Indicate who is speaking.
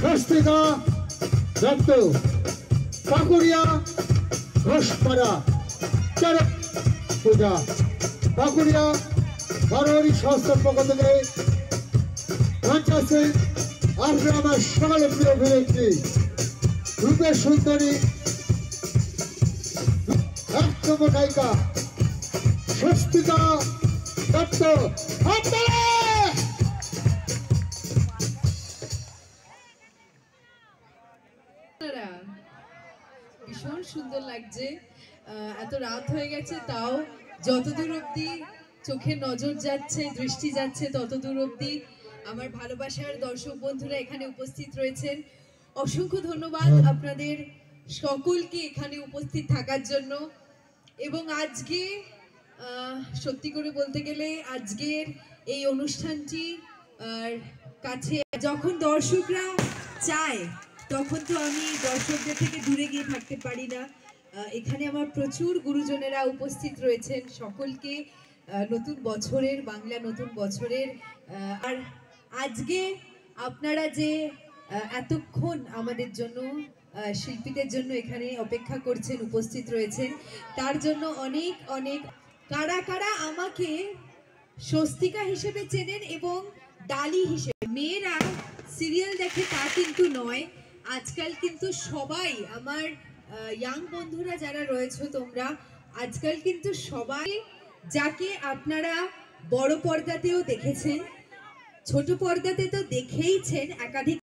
Speaker 1: স্বস্তিকা দত্ত, পাকুড়িয়া ঘোষপাড়া চরক পূজা, পাকুড়িয়া ঘরোয়ারি সংস্থার পক্ষ থেকে মঞ্চাসে আসবে আমার সকলে প্রিয় অভিনেত্রী রূপের সুন্দরী একদম নায়িকা স্বস্তিকা দত্ত।
Speaker 2: ভীষণ সুন্দর লাগছে, এত রাত হয়ে গেছে তাও যতদূর অব্দি চোখে নজর যাচ্ছে, দৃষ্টি যাচ্ছে, ততদূর অব্দি আমার ভালোবাসার দর্শক বন্ধুরা এখানে উপস্থিত রয়েছেন। অসংখ্য ধন্যবাদ আপনাদের সকলকে এখানে উপস্থিত থাকার জন্য। এবং আজকে সত্যি করে বলতে গেলে আজকের এই অনুষ্ঠানটি কাছে যখন দর্শকরা চায় তখন তো আমি দর্শকদের থেকে দূরে গিয়ে থাকতে পারি না। এখানে আমার প্রচুর গুরুজনেরা উপস্থিত রয়েছেন, সকলকে নতুন বছরের, বাংলা নতুন বছরের। আর আজকে আপনারা যে এতক্ষণ আমাদের জন্য, শিল্পীদের জন্য এখানে অপেক্ষা করছেন, উপস্থিত রয়েছেন, তার জন্য অনেক অনেক। কারা কারা আমাকে স্বস্তিকা হিসেবে চেনেন এবং ডালি হিসেবে? মেয়েরা সিরিয়াল দেখে তা কিন্তু নয়, আজকাল কিন্তু সবাই আমার ইয়াং বন্ধুরা যারা রয়েছে তোমরা, আজকাল কিন্তু সবাই যাকে আপনারা বড় পর্দাতেও দেখেছেন, ছোট পর্দাতে তো দেখেইছেন একাধিক।